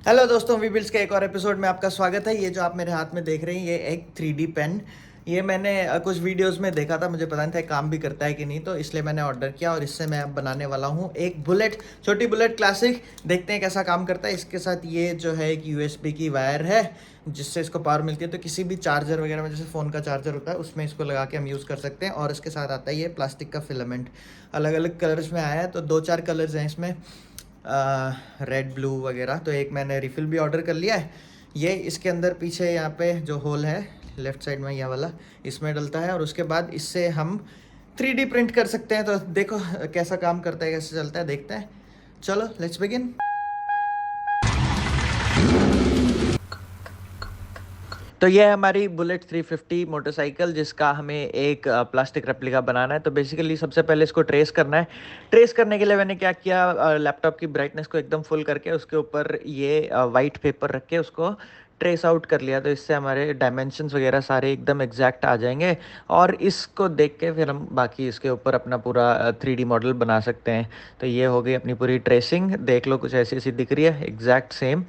Hello दोस्तों, we bills के एक और एपिसोड में आपका स्वागत है। ये जो आप मेरे हाथ में देख रहे हैं ये एक 3D पेन। ये मैंने कुछ वीडियोस में देखा था, मुझे पता नहीं था काम भी करता है कि नहीं, तो इसलिए मैंने ऑर्डर किया और इससे मैं अब बनाने वाला हूँ एक बुलेट, छोटी बुलेट क्लासिक। देखते हैं कैसा काम करता है। इसके साथ ये जो है एक यूएसबी की वायर है जिससे इसको पावर मिलती है, तो किसी भी चार्जर वगैरह में, जैसे फ़ोन का चार्जर होता है उसमें इसको लगा के हम यूज़ कर सकते हैं। और इसके साथ आता है ये प्लास्टिक का फिलामेंट, अलग अलग कलर्स में आया है, तो दो चार कलर्स हैं इसमें, रेड ब्लू वगैरह। तो एक मैंने रिफ़िल भी ऑर्डर कर लिया है। ये इसके अंदर पीछे यहाँ पे जो होल है लेफ़्ट साइड में, यह वाला, इसमें डलता है और उसके बाद इससे हम 3D प्रिंट कर सकते हैं। तो देखो कैसा काम करता है, कैसे चलता है, देखते हैं। चलो लेट्स बिगिन। तो ये है हमारी बुलेट 350 मोटरसाइकिल, जिसका हमें एक प्लास्टिक रेप्लिका बनाना है। तो बेसिकली सबसे पहले इसको ट्रेस करना है। ट्रेस करने के लिए मैंने क्या किया, लैपटॉप की ब्राइटनेस को एकदम फुल करके उसके ऊपर ये वाइट पेपर रख के उसको ट्रेस आउट कर लिया। तो इससे हमारे डायमेंशंस वगैरह सारे एकदम एग्जैक्ट आ जाएंगे और इसको देख के फिर हम बाकी इसके ऊपर अपना पूरा 3D मॉडल बना सकते हैं। तो ये हो गई अपनी पूरी ट्रेसिंग, देख लो कुछ ऐसी ऐसी दिख रही है, एग्जैक्ट सेम।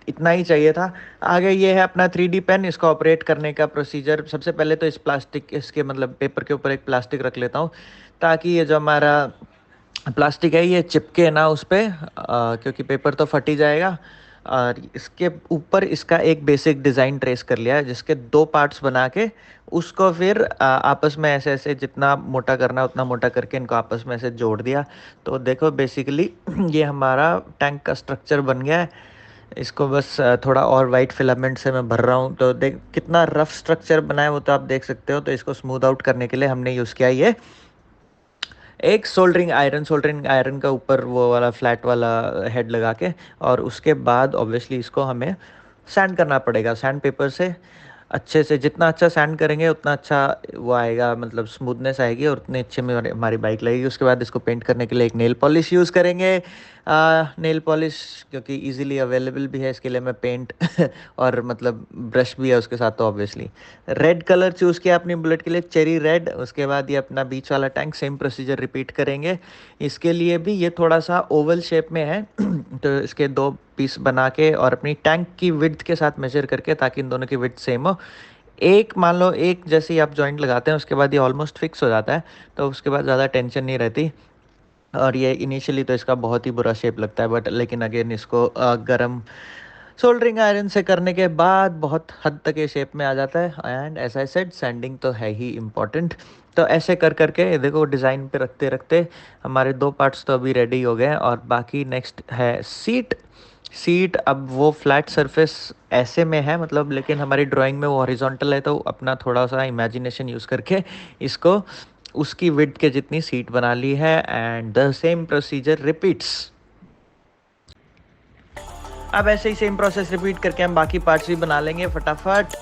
इतना ही चाहिए था। आगे ये है अपना 3D पेन। इसको ऑपरेट करने का प्रोसीजर, सबसे पहले तो इस प्लास्टिक, इसके मतलब पेपर के ऊपर एक प्लास्टिक रख लेता हूँ ताकि ये जो हमारा प्लास्टिक है ये चिपके ना उस पर, क्योंकि पेपर तो फट ही जाएगा। और इसके ऊपर इसका एक बेसिक डिज़ाइन ट्रेस कर लिया है, जिसके दो पार्ट्स बना के उसको फिर आपस में ऐसे ऐसे जितना मोटा करना है उतना मोटा करके इनको आपस में ऐसे जोड़ दिया। तो देखो बेसिकली ये हमारा टैंक का स्ट्रक्चर बन गया है। इसको बस थोड़ा और वाइट फिलामेंट से मैं भर रहा हूँ। तो देख कितना रफ स्ट्रक्चर बना है वो तो आप देख सकते हो। तो इसको स्मूथ आउट करने के लिए हमने यूज़ किया ये एक सोल्डरिंग आयरन का ऊपर वो वाला फ्लैट वाला हेड लगा के। और उसके बाद ऑब्वियसली इसको हमें सैंड करना पड़ेगा सैंड पेपर से अच्छे से। जितना अच्छा सैंड करेंगे उतना अच्छा वो आएगा, मतलब स्मूथनेस आएगी और उतने अच्छे में हमारी बाइक लगेगी। उसके बाद इसको पेंट करने के लिए एक नेल पॉलिश यूज़ करेंगे। नेल पॉलिश क्योंकि इजीली अवेलेबल भी है, इसके लिए मैं पेंट और मतलब ब्रश भी है उसके साथ। तो ऑब्वियसली रेड कलर चूज़ किया अपनी बुलेट के लिए, चेरी रेड। उसके बाद ये अपना बीच वाला टैंक, सेम प्रोसीजर रिपीट करेंगे। इसके लिए भी ये थोड़ा सा ओवल शेप में है तो इसके दो पीस बना के और अपनी टैंक की विड्थ के साथ मेजर करके, ताकि इन दोनों की विड्थ सेम हो। एक मान लो एक जैसे ही आप जॉइंट लगाते हैं उसके बाद ये ऑलमोस्ट फिक्स हो जाता है, तो उसके बाद ज़्यादा टेंशन नहीं रहती। और ये इनिशियली तो इसका बहुत ही बुरा शेप लगता है, बट लेकिन अगेन इसको गरम सोल्डरिंग आयरन से करने के बाद बहुत हद तक ये शेप में आ जाता है। And as I said, sanding तो है ही इम्पॉर्टेंट। तो ऐसे कर करके देखो डिज़ाइन पे रखते रखते हमारे दो पार्ट्स तो अभी रेडी हो गए हैं। और बाकी नेक्स्ट है सीट। सीट अब वो फ्लैट सरफेस ऐसे में है मतलब, लेकिन हमारी ड्राइंग में वो हॉरिजॉन्टल है, तो अपना थोड़ा सा इमेजिनेशन यूज़ करके इसको उसकी विड्थ के जितनी सीट बना ली है। And the same procedure repeats. अब ऐसे ही सेम प्रोसेस रिपीट करके हम बाकी पार्ट्स भी बना लेंगे फटाफट।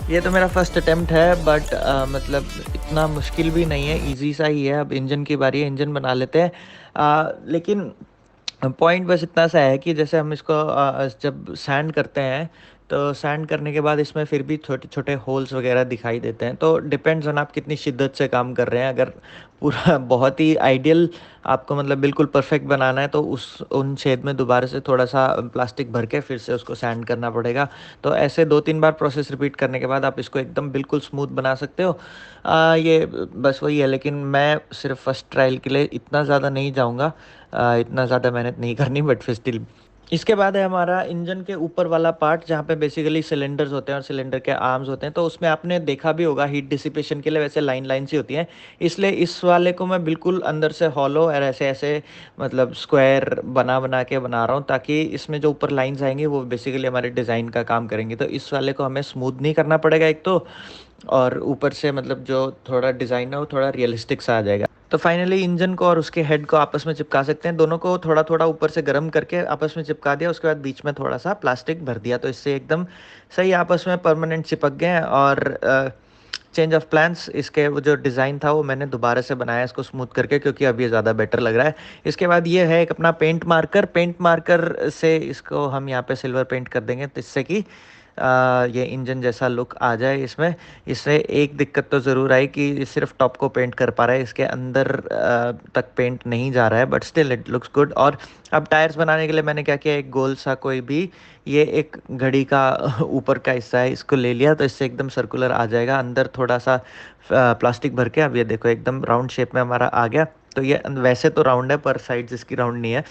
ये तो मेरा फर्स्ट अटेम्प्ट है, बट मतलब इतना मुश्किल भी नहीं है, इजी सा ही है। अब इंजन की बारी है, इंजन बना लेते हैं। लेकिन पॉइंट बस इतना सा है कि जैसे हम इसको जब सैंड करते हैं तो सैंड करने के बाद इसमें फिर भी छोटे छोटे होल्स वगैरह दिखाई देते हैं। तो डिपेंड्स ऑन आप कितनी शिद्दत से काम कर रहे हैं। अगर पूरा बहुत ही आइडियल आपको मतलब बिल्कुल परफेक्ट बनाना है तो उस उन छेद में दोबारा से थोड़ा सा प्लास्टिक भर के फिर से उसको सैंड करना पड़ेगा। तो ऐसे 2-3 बार प्रोसेस रिपीट करने के बाद आप इसको एकदम बिल्कुल स्मूथ बना सकते हो। ये बस वही है, लेकिन मैं सिर्फ फर्स्ट ट्रायल के लिए इतना ज़्यादा नहीं जाऊँगा, इतना ज़्यादा मेहनत नहीं करनी, बट फिर स्टिल। इसके बाद है हमारा इंजन के ऊपर वाला पार्ट, जहाँ पे बेसिकली सिलेंडर्स होते हैं और सिलेंडर के आर्म्स होते हैं। तो उसमें आपने देखा भी होगा हीट डिसिपेशन के लिए वैसे लाइन लाइन सी होती हैं। इसलिए इस वाले को मैं बिल्कुल अंदर से हॉलो और ऐसे ऐसे मतलब स्क्वायर बना बना के बना रहा हूँ, ताकि इसमें जो ऊपर लाइंस आएंगी वो बेसिकली हमारे डिज़ाइन का काम करेंगे। तो इस वाले को हमें स्मूथ नहीं करना पड़ेगा एक तो, और ऊपर से मतलब जो थोड़ा डिज़ाइन है वो थोड़ा रियलिस्टिक सा आ जाएगा। तो फाइनली इंजन को और उसके हेड को आपस में चिपका सकते हैं, दोनों को थोड़ा थोड़ा ऊपर से गर्म करके आपस में चिपका दिया, उसके बाद बीच में थोड़ा सा प्लास्टिक भर दिया, तो इससे एकदम सही आपस में परमानेंट चिपक गए हैं। और चेंज ऑफ प्लान्स, इसके वो जो डिज़ाइन था वो मैंने दोबारा से बनाया इसको स्मूथ करके, क्योंकि अब ये ज़्यादा बेटर लग रहा है। इसके बाद ये है एक अपना पेंट मार्कर से इसको हम यहाँ पे सिल्वर पेंट कर देंगे, तो इससे कि ये इंजन जैसा लुक आ जाए इसमें। इससे एक दिक्कत तो ज़रूर आई कि ये सिर्फ टॉप को पेंट कर पा रहा है, इसके अंदर तक पेंट नहीं जा रहा है, but still it looks good. और अब टायर्स बनाने के लिए मैंने क्या किया, एक गोल सा कोई भी, ये एक घड़ी का ऊपर का हिस्सा है, इसको ले लिया, तो इससे एकदम सर्कुलर आ जाएगा। अंदर थोड़ा सा प्लास्टिक भर के अब ये देखो एकदम राउंड शेप में हमारा आ गया। तो ये वैसे तो राउंड है पर साइड्स इसकी राउंड नहीं है।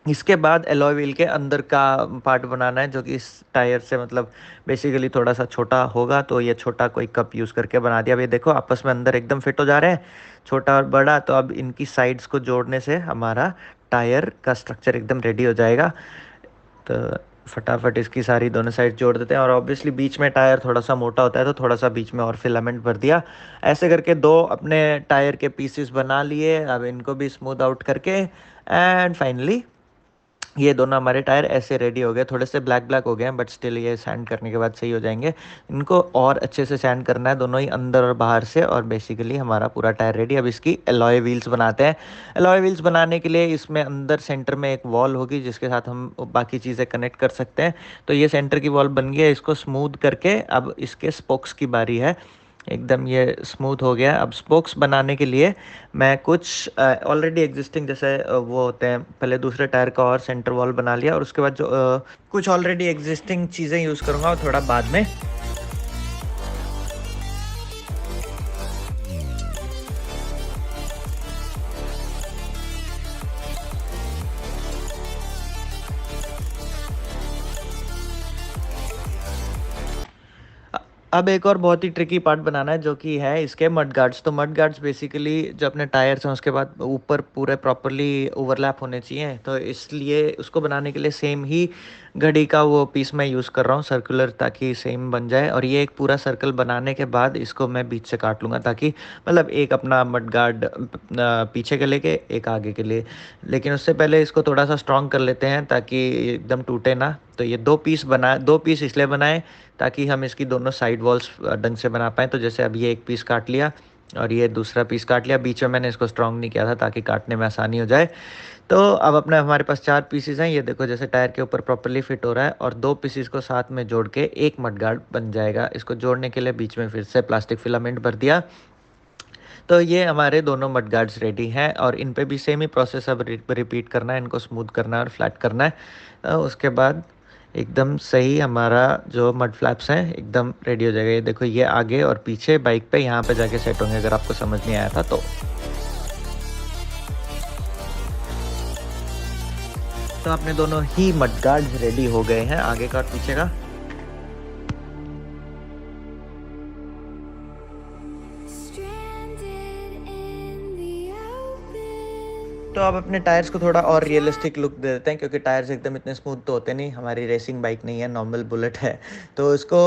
इसके बाद एलॉय व्हील के अंदर का पार्ट बनाना है, जो कि इस टायर से मतलब बेसिकली थोड़ा सा छोटा होगा, तो ये छोटा कोई कप यूज़ करके बना दिया। अब ये देखो आपस में अंदर एकदम फिट हो जा रहे हैं, छोटा और बड़ा। तो अब इनकी साइड्स को जोड़ने से हमारा टायर का स्ट्रक्चर एकदम रेडी हो जाएगा। तो फटाफट इसकी सारी दोनों साइड जोड़ देते हैं, और ऑब्वियसली बीच में टायर थोड़ा सा मोटा होता है, तो थोड़ा सा बीच में और फिलामेंट भर दिया। ऐसे करके दो अपने टायर के पीसेस बना लिए, अब इनको भी स्मूथ आउट करके, एंड फाइनली ये दोनों हमारे टायर ऐसे रेडी हो गए। थोड़े से ब्लैक ब्लैक हो गए हैं, बट स्टिल ये सैंड करने के बाद सही हो जाएंगे। इनको और अच्छे से सैंड करना है, दोनों ही अंदर और बाहर से, और बेसिकली हमारा पूरा टायर रेडी। अब इसकी एलॉय व्हील्स बनाते हैं। एलॉय व्हील्स बनाने के लिए इसमें अंदर सेंटर में एक वॉल होगी, जिसके साथ हम बाकी चीज़ें कनेक्ट कर सकते हैं। तो ये सेंटर की वॉल बन गई है, इसको स्मूथ करके अब इसके स्पोक्स की बारी है। एकदम ये स्मूथ हो गया। अब स्पोक्स बनाने के लिए मैं कुछ ऑलरेडी एग्जिस्टिंग जैसे वो होते हैं, पहले दूसरे टायर का और सेंटर वॉल बना लिया, और उसके बाद जो कुछ ऑलरेडी एग्जिस्टिंग चीज़ें यूज़ करूँगा और थोड़ा बाद में। अब एक और बहुत ही ट्रिकी पार्ट बनाना है, जो कि है इसके मड गार्ड्स। तो मड गार्ड्स बेसिकली जो अपने टायर्स हैं उसके बाद ऊपर पूरे प्रॉपरली ओवरलैप होने चाहिए, तो इसलिए उसको बनाने के लिए सेम ही घड़ी का वो पीस मैं यूज़ कर रहा हूँ सर्कुलर, ताकि सेम बन जाए। और ये एक पूरा सर्कल बनाने के बाद इसको मैं बीच से काट लूँगा, ताकि मतलब एक अपना मड गार्ड पीछे के लेके एक आगे के लिए। लेकिन उससे पहले इसको थोड़ा सा स्ट्रॉन्ग कर लेते हैं, ताकि एकदम टूटे ना। तो ये दो पीस इसलिए बनाए ताकि हम इसकी दोनों साइड वॉल्स ढंग से बना पाएँ। तो जैसे अब ये एक पीस काट लिया और ये दूसरा पीस काट लिया, बीच में मैंने इसको स्ट्रॉन्ग नहीं किया था ताकि काटने में आसानी हो जाए। तो अब अपने हमारे पास 4 पीसेस हैं, ये देखो जैसे टायर के ऊपर प्रॉपर्ली फिट हो रहा है, और 2 पीसेस को साथ में जोड़ के एक मडगार्ड बन जाएगा। इसको जोड़ने के लिए बीच में फिर से प्लास्टिक फिलामेंट भर दिया। तो ये हमारे दोनों मड गार्ड्स रेडी हैं, और इन पे भी सेम ही प्रोसेस अब रिपीट करना है, इनको स्मूथ करना है और फ्लैट करना है। उसके बाद एकदम सही हमारा जो मड फ्लैप्स हैं एकदम रेडी हो जाएगा। ये देखो ये आगे और पीछे बाइक पे यहाँ पे जाके सेट होंगे, अगर आपको समझ नहीं आया था तो। अपने दोनों ही मड गार्ड्स रेडी हो गए हैं, आगे का और पीछे का। तो अब अपने टायर्स को थोड़ा और रियलिस्टिक लुक दे देते हैं, क्योंकि टायर्स एकदम इतने स्मूथ तो होते नहीं, हमारी रेसिंग बाइक नहीं है, नॉर्मल बुलेट है। तो इसको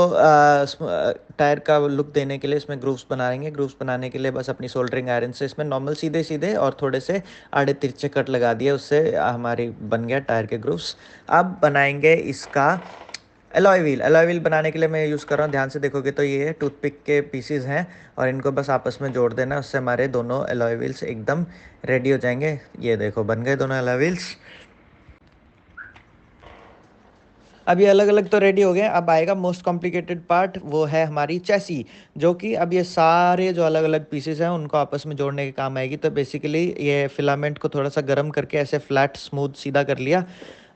टायर का लुक देने के लिए इसमें ग्रूव्स बनाएंगे। ग्रूव्स बनाने के लिए बस अपनी सोल्डरिंग आयरन से इसमें नॉर्मल सीधे सीधे और थोड़े से आड़े तिरछे कट लगा दिए, उससे हमारी बन गया टायर के ग्रूव्स। अब बनाएंगे इसका एलॉय व्हील बनाने के लिए मैं यूज़ कर रहा हूँ, ध्यान से देखोगे तो ये टूथपिक के पीसीज हैं, और इनको बस आपस में जोड़ देना, उससे हमारे दोनों एलॉय व्हील्स एकदम रेडी हो जाएंगे। ये देखो बन गए दोनों एलॉय व्हील्स। अब ये अलग अलग तो रेडी हो गए, अब आएगा मोस्ट कॉम्प्लिकेटेड पार्ट, वो है हमारी चैसी, जो कि अब ये सारे जो अलग अलग पीसेस हैं उनको आपस में जोड़ने के काम आएगी। तो बेसिकली ये फिलामेंट को थोड़ा सा गर्म करके ऐसे फ्लैट स्मूथ सीधा कर लिया।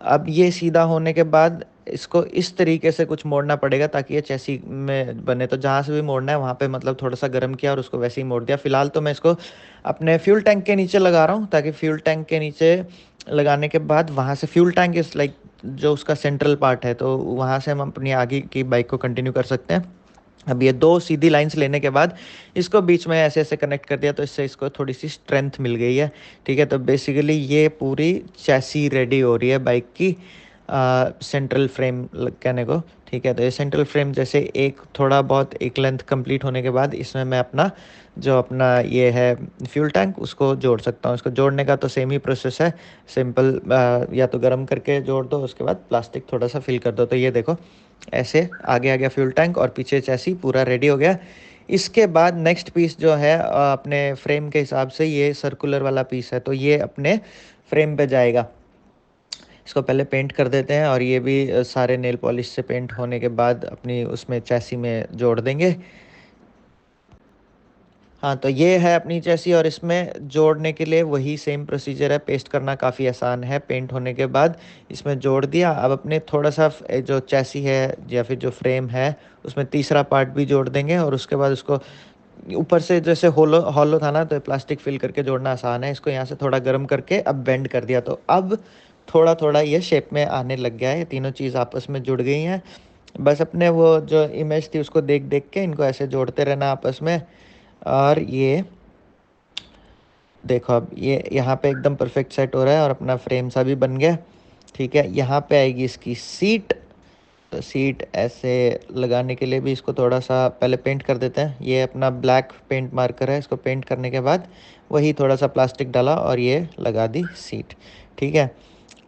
अब ये सीधा होने के बाद इसको इस तरीके से कुछ मोड़ना पड़ेगा ताकि ये चैसी में बने। तो जहाँ से भी मोड़ना है वहाँ पे मतलब थोड़ा सा गर्म किया और उसको वैसे ही मोड़ दिया। फिलहाल तो मैं इसको अपने फ्यूल टैंक के नीचे लगा रहा हूँ, ताकि फ्यूल टैंक के नीचे लगाने के बाद वहाँ से फ्यूल टैंक इस लाइक जो उसका सेंट्रल पार्ट है, तो वहाँ से हम अपनी आगे की बाइक को कंटिन्यू कर सकते हैं। अब ये 2 सीधी लाइंस लेने के बाद इसको बीच में ऐसे ऐसे कनेक्ट कर दिया, तो इससे इसको थोड़ी सी स्ट्रेंथ मिल गई है। ठीक है, तो बेसिकली ये पूरी चैसी रेडी हो रही है बाइक की, सेंट्रल फ्रेम कहने को। ठीक है। तो ये सेंट्रल फ्रेम जैसे एक थोड़ा बहुत एक लेंथ कंप्लीट होने के बाद इसमें मैं अपना जो अपना ये है फ्यूल टैंक उसको जोड़ सकता हूँ। इसको जोड़ने का तो सेम ही प्रोसेस है, सिंपल या तो गर्म करके जोड़ दो, उसके बाद प्लास्टिक थोड़ा सा फिल कर दो। तो ये देखो ऐसे आगे आ गया फ्यूल टैंक और पीछे चैसी पूरा रेडी हो गया। इसके बाद नेक्स्ट पीस जो है अपने फ्रेम के हिसाब से ये सर्कुलर वाला पीस है, तो ये अपने फ्रेम पे जाएगा। इसको पहले पेंट कर देते हैं और ये भी सारे नेल पॉलिश से पेंट होने के बाद अपनी उसमें चैसी में जोड़ देंगे। हाँ, तो ये है अपनी चैसी और इसमें जोड़ने के लिए वही सेम प्रोसीजर है, पेस्ट करना काफ़ी आसान है। पेंट होने के बाद इसमें जोड़ दिया। अब अपने थोड़ा सा जो चैसी है या फिर जो फ्रेम है उसमें तीसरा पार्ट भी जोड़ देंगे और उसके बाद उसको ऊपर से जैसे होलो हॉलो था ना, तो प्लास्टिक फिल करके जोड़ना आसान है। इसको यहाँ से थोड़ा गर्म करके अब बेंड कर दिया, तो अब थोड़ा थोड़ा ये शेप में आने लग गया है। ये तीनों चीज़ आपस में जुड़ गई हैं। बस अपने वो जो इमेज थी उसको देख देख के इनको ऐसे जोड़ते रहना आपस में। और ये देखो अब ये यहाँ पे एकदम परफेक्ट सेट हो रहा है और अपना फ्रेम सा भी बन गया। ठीक है, यहाँ पे आएगी इसकी सीट। तो सीट ऐसे लगाने के लिए भी इसको थोड़ा सा पहले पेंट कर देते हैं। ये अपना ब्लैक पेंट मार्कर है, इसको पेंट करने के बाद वही थोड़ा सा प्लास्टिक डाला और ये लगा दी सीट। ठीक है,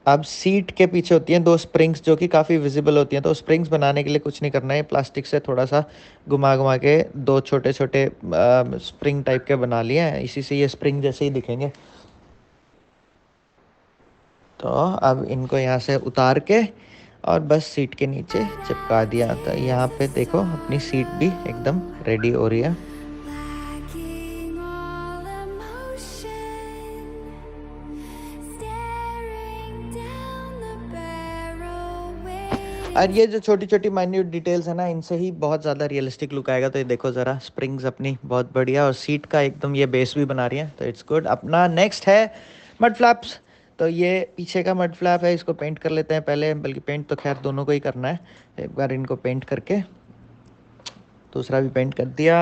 अब सीट के पीछे होती हैं दो स्प्रिंग्स जो कि काफ़ी विजिबल होती हैं। तो स्प्रिंग्स बनाने के लिए कुछ नहीं करना है, प्लास्टिक से थोड़ा सा घुमा घुमा के दो छोटे छोटे स्प्रिंग टाइप के बना लिए हैं, इसी से ये स्प्रिंग जैसे ही दिखेंगे। तो अब इनको यहाँ से उतार के और बस सीट के नीचे चिपका दिया। तो यहाँ पे देखो अपनी सीट भी एकदम रेडी हो रही है। और ये जो छोटी छोटी माइन्यूट डिटेल्स है ना, इनसे ही बहुत ज़्यादा रियलिस्टिक लुक आएगा। तो ये देखो ज़रा, स्प्रिंग्स अपनी बहुत बढ़िया और सीट का एकदम ये बेस भी बना रही है, तो इट्स गुड। अपना नेक्स्ट है मड फ्लैप्स। तो ये पीछे का मड फ्लैप है, इसको पेंट कर लेते हैं पहले, बल्कि पेंट तो खैर दोनों को ही करना है। एक बार इनको पेंट करके दूसरा भी पेंट कर दिया।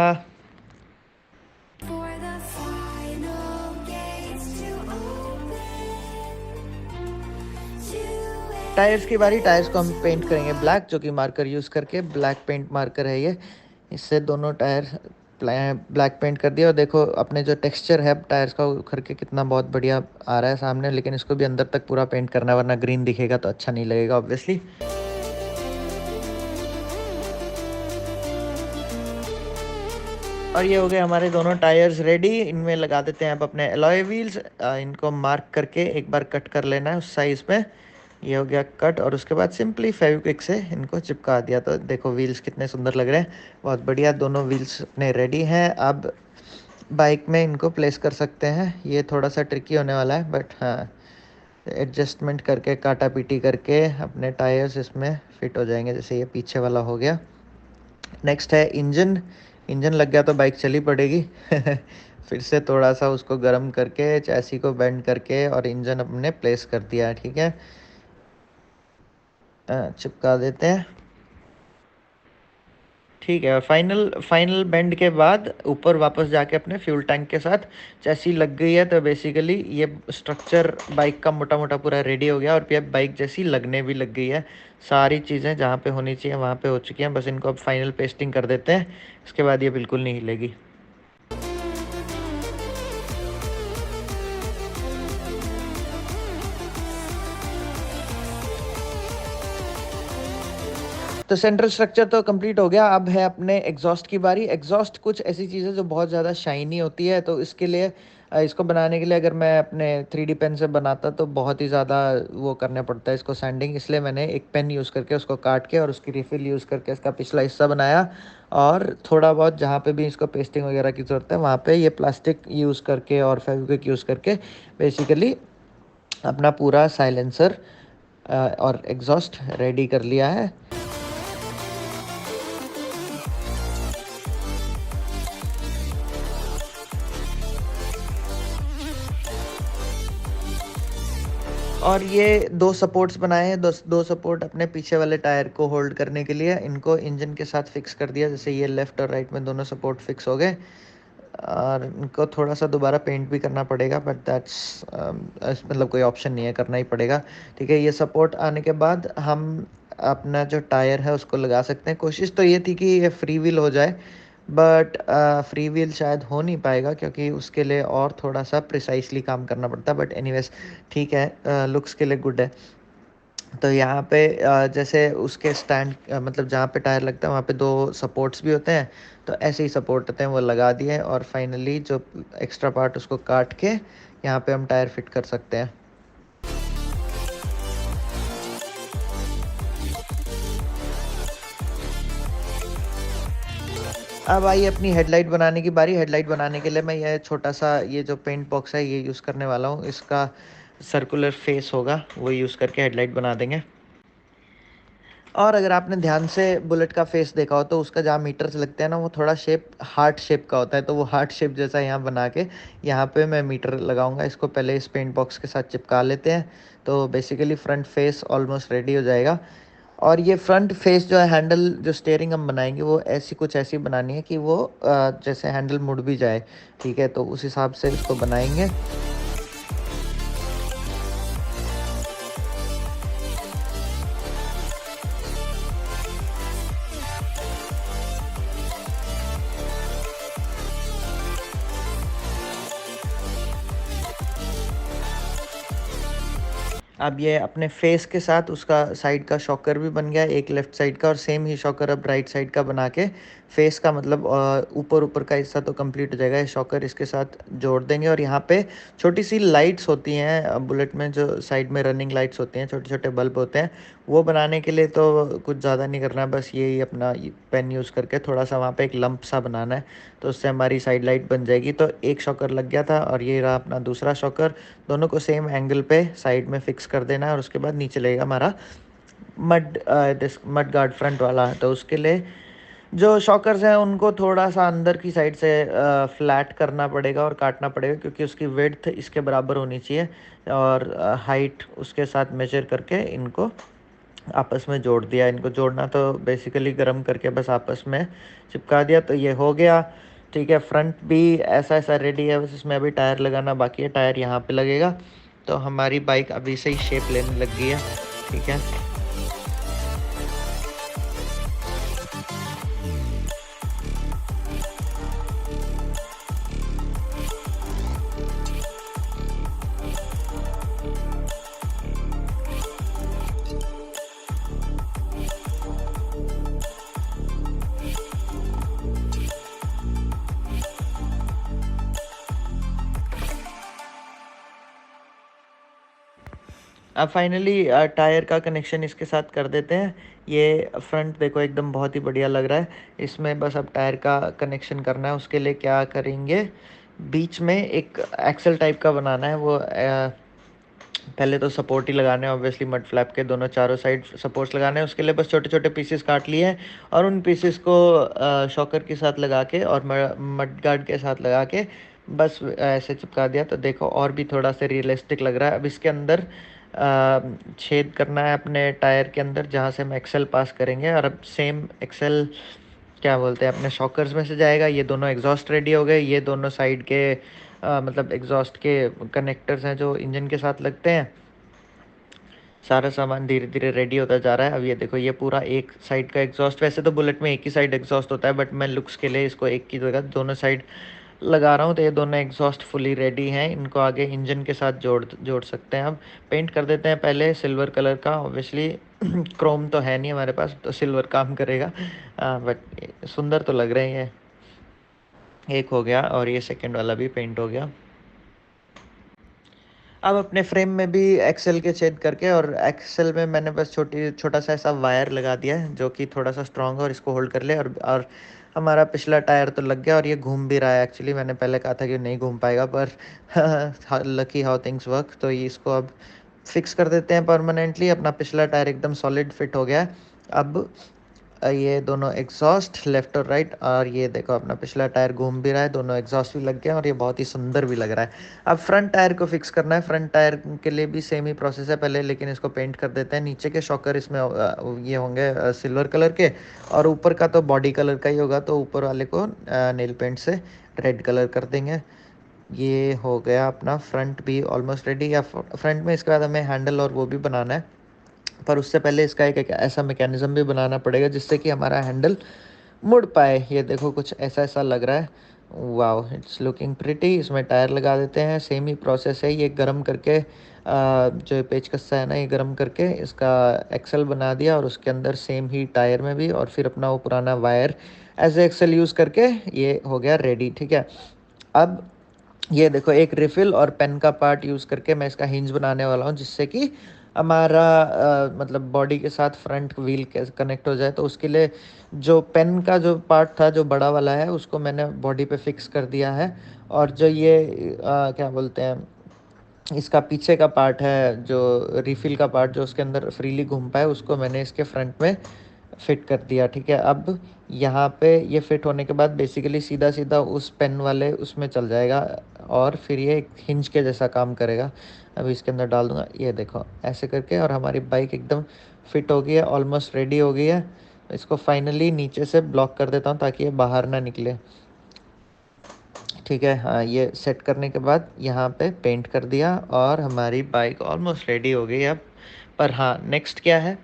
टायर्स की बारी। टायर्स को हम पेंट करेंगे ब्लैक, जो कि मार्कर यूज़ करके, ब्लैक पेंट मार्कर है ये। इससे दोनों टायर ब्लैक पेंट कर दिया। और देखो अपने जो टेक्सचर है टायर्स का उखड़ के कितना बहुत बढ़िया आ रहा है सामने, लेकिन इसको भी अंदर तक पूरा पेंट करना है, वरना ग्रीन दिखेगा तो अच्छा नहीं लगेगा ऑब्वियसली। और ये हो गए हमारे दोनों टायर्स रेडी। इनमें लगा देते हैं अब अपने एलॉय व्हील्स। इनको मार्क करके एक बार कट कर लेना है उस साइज़ में। ये हो गया कट और उसके बाद सिंपली फेविक्विक से इनको चिपका दिया। तो देखो व्हील्स कितने सुंदर लग रहे हैं, बहुत बढ़िया। दोनों व्हील्स अपने रेडी हैं। अब बाइक में इनको प्लेस कर सकते हैं। ये थोड़ा सा ट्रिकी होने वाला है, बट हाँ, एडजस्टमेंट करके काटा पीटी करके अपने टायर्स इसमें फिट हो जाएंगे। जैसे ये पीछे वाला हो गया। नेक्स्ट है इंजन। इंजन लग गया तो बाइक चली पड़ेगी। फिर से थोड़ा सा उसको गर्म करके चैसी को बेंड करके और इंजन अपने प्लेस कर दिया। ठीक है, चिपका देते हैं। ठीक है, और फाइनल फाइनल बेंड के बाद ऊपर वापस जाके अपने फ्यूल टैंक के साथ चैसी लग गई है। तो बेसिकली ये स्ट्रक्चर बाइक का मोटा मोटा पूरा रेडी हो गया और फिर बाइक जैसी लगने भी लग गई है। सारी चीज़ें जहाँ पे होनी चाहिए वहाँ पे हो चुकी हैं। बस इनको अब फाइनल पेस्टिंग कर देते हैं, इसके बाद ये बिल्कुल नहीं हिलेगी। तो सेंट्रल स्ट्रक्चर तो कंप्लीट हो गया। अब है अपने एग्जॉस्ट की बारी। एग्जॉस्ट कुछ ऐसी चीज़ है जो बहुत ज़्यादा शाइनी होती है, तो इसके लिए इसको बनाने के लिए अगर मैं अपने 3D पेन से बनाता तो बहुत ही ज़्यादा वो करना पड़ता है इसको सैंडिंग। इसलिए मैंने एक पेन यूज़ करके उसको काट के और उसकी रिफिल यूज़ करके इसका पिछला हिस्सा बनाया। और थोड़ा बहुत जहाँ पे भी इसको पेस्टिंग वगैरह की ज़रूरत है वहाँ पे ये प्लास्टिक यूज़ करके और फेविक्विक यूज़ करके बेसिकली अपना पूरा साइलेंसर और एग्जॉस्ट रेडी कर लिया है। और ये दो सपोर्ट्स बनाए हैं, दो सपोर्ट अपने पीछे वाले टायर को होल्ड करने के लिए। इनको इंजन के साथ फिक्स कर दिया। जैसे ये लेफ़्ट और राइट में दोनों सपोर्ट फिक्स हो गए। और इनको थोड़ा सा दोबारा पेंट भी करना पड़ेगा, बट दैट्स मतलब कोई ऑप्शन नहीं है, करना ही पड़ेगा। ठीक है, ये सपोर्ट आने के बाद हम अपना जो टायर है उसको लगा सकते हैं। कोशिश तो ये थी कि ये फ्री व्हील हो जाए, बट फ्री व्हील शायद हो नहीं पाएगा क्योंकि उसके लिए और थोड़ा सा प्रिसाइसली काम करना पड़ता है, बट एनीवेज ठीक है, लुक्स के लिए गुड है। तो यहाँ पे जैसे उसके स्टैंड मतलब जहाँ पे टायर लगता है वहाँ पे 2 सपोर्ट्स भी होते हैं, तो ऐसे ही सपोर्ट होते हैं वो लगा दिए, और फाइनली जो एक्स्ट्रा पार्ट उसको काट के यहाँ पे हम टायर फिट कर सकते हैं। अब आई अपनी हेडलाइट बनाने की बारी। हेडलाइट बनाने के लिए मैं ये छोटा सा ये जो पेंट बॉक्स है ये यूज़ करने वाला हूँ। इसका सर्कुलर फेस होगा वो यूज़ करके हेडलाइट बना देंगे। और अगर आपने ध्यान से बुलेट का फेस देखा हो तो उसका जहाँ मीटर्स लगते हैं ना वो थोड़ा शेप हार्ट शेप का होता है, तो वो हार्ट शेप जैसा यहाँ बना के यहाँ पे मैं मीटर लगाऊंगा। इसको पहले इस पेंट बॉक्स के साथ चिपका लेते हैं, तो basically front face almost ready हो जाएगा। और ये फ्रंट फेस जो है, हैंडल जो स्टेयरिंग हम बनाएंगे वो ऐसी कुछ ऐसी बनानी है कि वो जैसे हैंडल मुड़ भी जाए, ठीक है, तो उस हिसाब से इसको बनाएंगे। अब ये अपने फेस के साथ उसका साइड का शॉकर भी बन गया, एक लेफ्ट साइड का, और सेम ही शॉकर अब राइट साइड का बना के फेस का मतलब ऊपर ऊपर का हिस्सा तो कंप्लीट हो जाएगा। ये शॉकर इसके साथ जोड़ देंगे। और यहाँ पे छोटी सी लाइट्स होती हैं बुलेट में, जो साइड में रनिंग लाइट्स होती हैं, छोटे छोटे बल्ब होते हैं, वो बनाने के लिए तो कुछ ज़्यादा नहीं करना है, बस यही अपना पेन यूज़ करके थोड़ा सा वहाँ पे एक लंप सा बनाना है, तो उससे हमारी साइड लाइट बन जाएगी। तो एक शॉकर लग गया था और ये रहा अपना दूसरा शॉकर। दोनों को सेम एंगल पे साइड में फिक्स कर देना है, और उसके बाद नीचे लगेगा हमारा मड गार्ड फ्रंट वाला। तो उसके लिए जो शॉकर्स हैं उनको थोड़ा सा अंदर की साइड से फ्लैट करना पड़ेगा और काटना पड़ेगा, क्योंकि उसकी विड्थ इसके बराबर होनी चाहिए, और हाइट उसके साथ मेजर करके इनको आपस में जोड़ दिया। इनको जोड़ना तो बेसिकली गर्म करके बस आपस में चिपका दिया, तो ये हो गया। ठीक है, फ्रंट भी ऐसा ऐसा रेडी है, बस इसमें अभी टायर लगाना बाकी है। टायर यहाँ पे लगेगा, तो हमारी बाइक अभी से ही शेप लेने लग गई है। ठीक है, अब फाइनली टायर का कनेक्शन इसके साथ कर देते हैं। ये फ्रंट देखो एकदम बहुत ही बढ़िया लग रहा है। इसमें बस अब टायर का कनेक्शन करना है। उसके लिए क्या करेंगे, बीच में एक एक्सल टाइप का बनाना है। वो पहले तो सपोर्ट ही लगाने हैं, ऑब्वियसली मड फ्लैप के दोनों चारों साइड सपोर्ट्स लगाने हैं। उसके लिए बस छोटे छोटे पीसेस काट लिए हैं, और उन पीसेस को शॉकर के साथ लगा के और मड गार्ड के साथ लगा के बस ऐसे चिपका दिया। तो देखो और भी थोड़ा सा रियलिस्टिक लग रहा है। अब इसके अंदर छेद करना है अपने टायर के अंदर, जहाँ से हम एक्सेल पास करेंगे, और अब सेम एक्सेल क्या बोलते हैं अपने शॉकर्स में से जाएगा। ये दोनों एग्जॉस्ट रेडी हो गए। ये दोनों साइड के मतलब एग्जॉस्ट के कनेक्टर्स हैं जो इंजन के साथ लगते हैं। सारा सामान धीरे धीरे रेडी होता जा रहा है। अब ये देखो, ये पूरा एक साइड का एग्जॉस्ट, वैसे तो बुलेट में एक ही साइड एग्जॉस्ट होता है, बट मैं लुक्स के लिए इसको एक की जगह दोनों साइड लगा रहा हूँ। तो ये दोनों एग्जॉस्ट फुली रेडी हैं। इनको आगे इंजन के साथ जोड़ सकते हैं। अब पेंट कर देते हैं पहले सिल्वर कलर का। ऑब्वियसली क्रोम तो है नहीं हमारे पास, तो सिल्वर काम करेगा, बट सुंदर तो लग रहे हैं। ये एक हो गया, और ये सेकंड वाला भी पेंट हो गया। अब अपने फ्रेम में भी एक्सेल के छेद करके, और एक्सेल में मैंने बस छोटा सा ऐसा वायर लगा दिया है जो कि थोड़ा सा स्ट्रॉन्ग है और इसको होल्ड कर ले। और हमारा पिछला टायर तो लग गया, और ये घूम भी रहा है। एक्चुअली मैंने पहले कहा था कि नहीं घूम पाएगा, पर लकी हाउ थिंग्स वर्क। तो ये इसको अब फिक्स कर देते हैं परमानेंटली। अपना पिछला टायर एकदम सॉलिड फिट हो गया है। अब ये दोनों एग्जॉस्ट लेफ्ट और राइट, और ये देखो अपना पिछला टायर घूम भी रहा है, दोनों एग्जॉस्ट भी लग गए, और ये बहुत ही सुंदर भी लग रहा है। अब फ्रंट टायर को फिक्स करना है। फ्रंट टायर के लिए भी सेम ही प्रोसेस है पहले, लेकिन इसको पेंट कर देते हैं। नीचे के शॉकर इसमें ये होंगे सिल्वर कलर के, और ऊपर का तो बॉडी कलर का ही होगा, तो ऊपर वाले को नेल पेंट से रेड कलर कर देंगे। ये हो गया अपना फ्रंट भी ऑलमोस्ट रेडी। या फ्रंट में इसके बाद हमें हैंडल और वो भी बनाना है, पर उससे पहले इसका एक ऐसा मैकेनिज़्म भी बनाना पड़ेगा जिससे कि हमारा हैंडल मुड़ पाए। ये देखो कुछ ऐसा-ऐसा लग रहा है। वाओ! It's looking pretty. इसमें टायर लगा देते हैं, सेम ही प्रोसेस है। ये गरम करके जो पेचकस है ना, ये गरम करके इसका एक्सल बना दिया और उसके अंदर सेम ही टायर में भी, और फिर अपना वो पुराना wire as a axle use करके ये हो गया रेडी, ठीक है। अब ये देखो एक रिफ़िल और पेन का पार्ट यूज़ करके मैं इसका हिंज बनाने वाला हूँ, जिससे कि हमारा मतलब बॉडी के साथ फ्रंट व्हील कैसे कनेक्ट हो जाए। तो उसके लिए जो पेन का जो पार्ट था, जो बड़ा वाला है, उसको मैंने बॉडी पे फिक्स कर दिया है। और जो ये क्या बोलते हैं, इसका पीछे का पार्ट है, जो रिफ़िल का पार्ट जो उसके अंदर फ्रीली घूम पाए, उसको मैंने इसके फ्रंट में फिट कर दिया, ठीक है। अब यहाँ पे ये फिट होने के बाद बेसिकली सीधा-सीधा उस पेन वाले उसमें चल जाएगा और फिर ये एक हिंज के जैसा काम करेगा। अभी इसके अंदर डाल दूँगा, ये देखो ऐसे करके, और हमारी बाइक एकदम फिट हो गई है, ऑलमोस्ट रेडी हो गई है। इसको फाइनली नीचे से ब्लॉक कर देता हूँ ताकि ये बाहर ना निकले, ठीक है। हाँ, ये सेट करने के बाद यहाँ पे पेंट कर दिया और हमारी बाइक ऑलमोस्ट रेडी हो गई अब। पर हाँ, नेक्स्ट क्या है,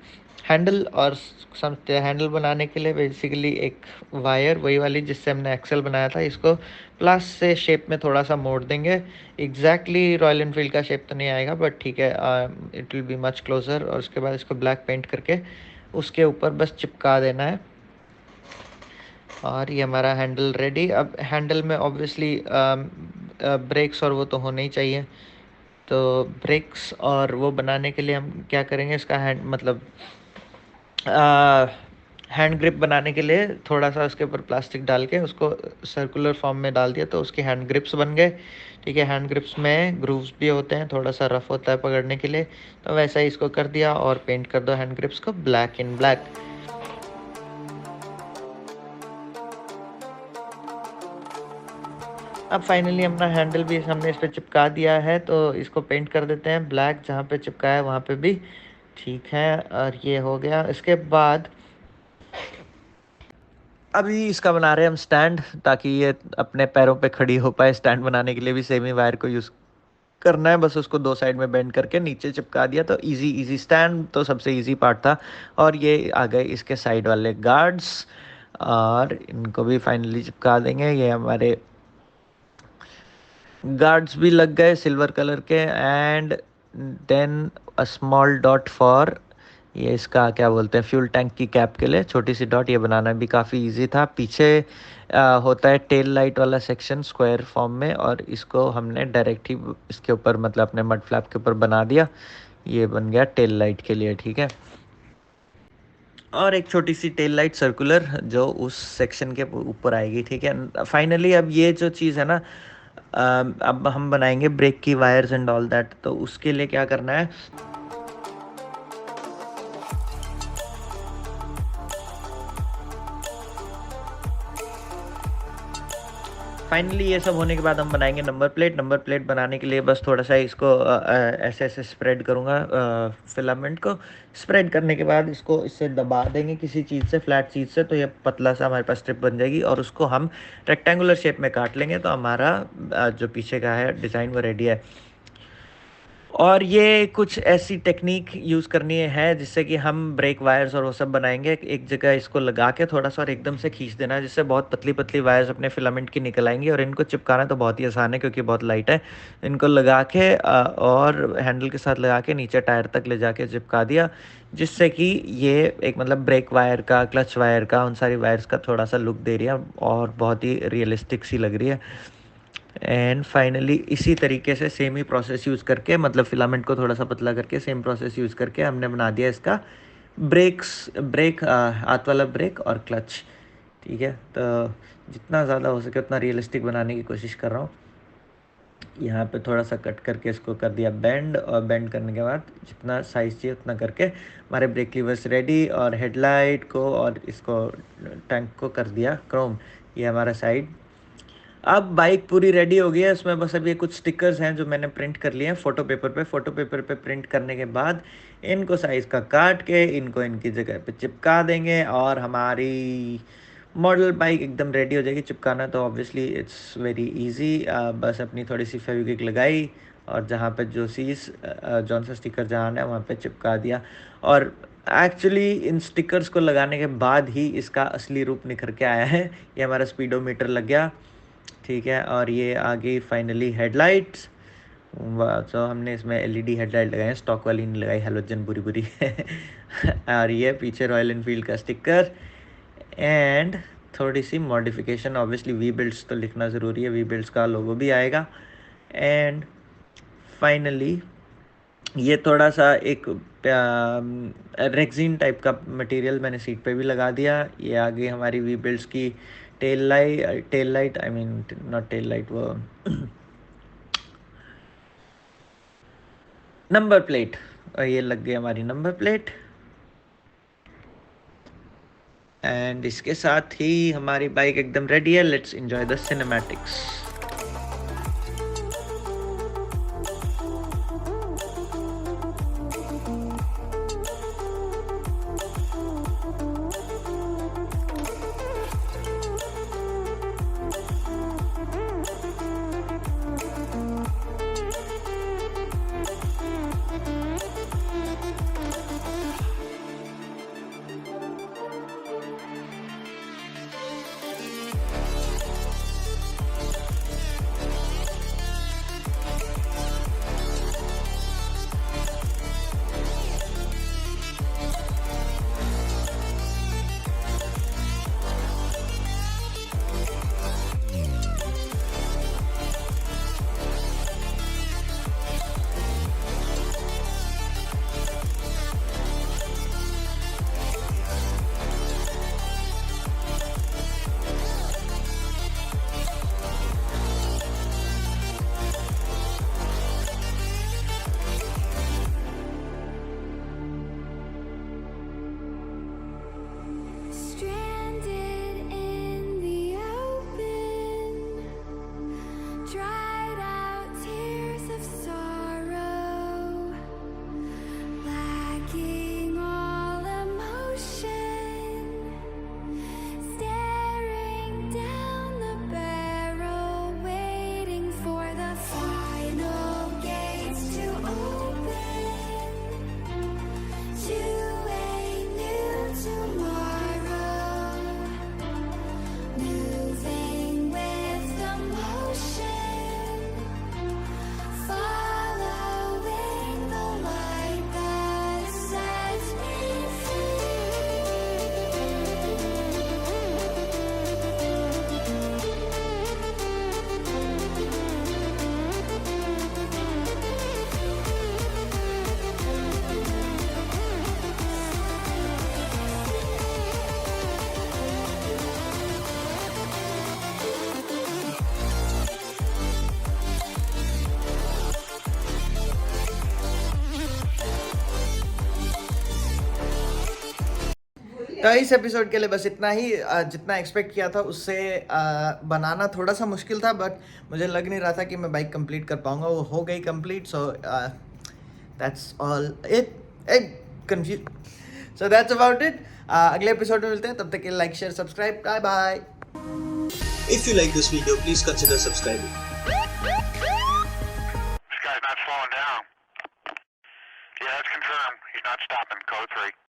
हैंडल, और समझते हैं हैंडल बनाने के लिए बेसिकली एक वायर, वही वाली जिससे हमने एक्सेल बनाया था, इसको प्लस से शेप में थोड़ा सा मोड़ देंगे। एग्जैक्टली रॉयल एनफील्ड का शेप तो नहीं आएगा, बट ठीक है, it will be much closer. और उसके बाद इसको ब्लैक पेंट करके उसके ऊपर बस चिपका देना है और ये हमारा हैंडल रेडी। अब हैंडल में ऑब्वियसली ब्रेक्स और वो तो होने ही चाहिए। तो ब्रेक्स और वो बनाने के लिए हम क्या करेंगे, इसका हैंड मतलब हैंड ग्रिप बनाने के लिए थोड़ा सा उसके ऊपर प्लास्टिक डाल के उसको सर्कुलर फॉर्म में डाल दिया, तो उसके हैंड ग्रिप्स बन गए, ठीक है। हैंड ग्रिप्स में ग्रूव्स भी होते हैं, थोड़ा सा रफ होता है पकड़ने के लिए, तो वैसा ही इसको कर दिया और पेंट कर दो हैंड ग्रिप्स को ब्लैक इन ब्लैक। अब फाइनली अपना हैंडल भी हमने इस पे चिपका दिया है, तो इसको पेंट कर देते हैं ब्लैक, जहाँ पे चिपकाया है वहाँ पे भी, ठीक है। और ये हो गया। इसके बाद अभी इसका बना रहे हैं हम स्टैंड, ताकि ये अपने पैरों पे खड़ी हो पाए। स्टैंड बनाने के लिए भी सेम ही वायर को यूज़ करना है, बस उसको दो साइड में बेंड करके नीचे चिपका दिया, तो इजी इजी। स्टैंड तो सबसे इजी पार्ट था। और ये आ गए इसके साइड वाले गार्ड्स, और इनको भी फाइनली चिपका देंगे। ये हमारे गार्ड्स भी लग गए सिल्वर कलर के। And then a small dot for, ये इसका क्या बोलते हैं, फ्यूल टैंक की कैप के लिए छोटी सी डॉट। ये बनाना भी काफ़ी इजी था। पीछे होता है टेल लाइट वाला सेक्शन स्क्वायर फॉर्म में, और इसको हमने डायरेक्ट ही इसके ऊपर मतलब अपने मड फ्लैप के ऊपर बना दिया। ये बन गया टेल लाइट के लिए, ठीक है। और एक छोटी सी टेल लाइट सर्कुलर जो उस सेक्शन के ऊपर आएगी, ठीक है। फाइनली अब ये जो चीज़ है ना, अब हम बनाएंगे ब्रेक की वायर्स एंड ऑल दैट। तो उसके लिए क्या करना है, फाइनली ये सब होने के बाद हम बनाएंगे नंबर प्लेट। नंबर प्लेट बनाने के लिए बस थोड़ा सा इसको ऐसे ऐसे स्प्रेड करूँगा, फिलामेंट को स्प्रेड करने के बाद इसको इससे दबा देंगे किसी चीज़ से, फ्लैट चीज़ से, तो ये पतला सा हमारे पास स्ट्रिप बन जाएगी। और उसको हम रेक्टेंगुलर शेप में काट लेंगे, तो हमारा जो पीछे का है डिज़ाइन वो रेडी है। और ये कुछ ऐसी टेक्निक यूज़ करनी है जिससे कि हम ब्रेक वायर्स और वो सब बनाएंगे। एक जगह इसको लगा के थोड़ा सा और एकदम से खींच देना है, जिससे बहुत पतली पतली वायर्स अपने फिलामेंट की निकल आएंगी। और इनको चिपकाना तो बहुत ही आसान है क्योंकि बहुत लाइट है। इनको लगा के और हैंडल के साथ लगा के नीचे टायर तक ले जाके चिपका दिया, जिससे कि ये एक मतलब ब्रेक वायर का, क्लच वायर का, उन सारी वायर्स का थोड़ा सा लुक दे रही है और बहुत ही रियलिस्टिक सी लग रही है। एंड फाइनली इसी तरीके से सेम ही प्रोसेस यूज़ करके, मतलब फिलामेंट को थोड़ा सा पतला करके सेम प्रोसेस यूज़ करके हमने बना दिया इसका ब्रेक हाथ वाला ब्रेक और क्लच, ठीक है। तो जितना ज़्यादा हो सके उतना रियलिस्टिक बनाने की कोशिश कर रहा हूँ। यहाँ पे थोड़ा सा कट करके इसको कर दिया बेंड, और बेंड करने के बाद जितना साइज़ चाहिए उतना करके हमारे ब्रेक लीवर्स रेडी, और हेडलाइट को और इसको टैंक को कर दिया क्रोम। ये हमारा साइड। अब बाइक पूरी रेडी हो गई है। उसमें बस अभी कुछ स्टिकर्स हैं जो मैंने प्रिंट कर लिए हैं फ़ोटो पेपर पे। फ़ोटो पेपर पे प्रिंट करने के बाद इनको साइज़ का काट के इनको इनकी जगह पे चिपका देंगे, और हमारी मॉडल बाइक एकदम रेडी हो जाएगी। चिपकाना तो ऑब्वियसली इट्स वेरी इजी, बस अपनी थोड़ी सी फेविक्विक लगाई और जहाँ पे जो सीज जौन सा स्टिकर जहाँ है वहाँ पे चिपका दिया। और एक्चुअली इन स्टिकर्स को लगाने के बाद ही इसका असली रूप निखर के आया है। ये हमारा स्पीडोमीटर लग गया, ठीक है। और ये आ गई फाइनली हेडलाइट्स। तो हमने इसमें एलईडी हेडलाइट लगाए हैं, स्टॉक वाली नहीं लगाई, हैलोजन बुरी बुरी और ये पीछे रॉयल इनफील्ड का स्टिकर एंड थोड़ी सी मॉडिफिकेशन। ऑब्वियसली वी बिल्ड्स तो लिखना ज़रूरी है, वी बिल्ड्स का लोगो भी आएगा। एंड फाइनली ये थोड़ा सा एक रेक्सिन टाइप का मटेरियल मैंने सीट पे भी लगा दिया। ये आगे हमारी वी बिल्ड्स की tail light I mean not tail light, वो नंबर प्लेट। ये लग गई हमारी नंबर प्लेट। एंड इसके साथ ही हमारी बाइक एकदम रेडी है। Let's enjoy the cinematics. तो इस एपिसोड के लिए बस इतना ही। जितना एक्सपेक्ट किया था उससे बनाना थोड़ा सा मुश्किल था, बट मुझे लग नहीं रहा था कि मैं बाइक कंप्लीट कर पाऊंगा। वो हो गई complete. So that's all it confuse so that's about it. अगले एपिसोड में मिलते हैं, तब तक के like share subscribe, bye bye. If you like this video, please consider subscribing. This guy's not slowing down. Yeah, that's confirmed. He's not stopping. Code 3.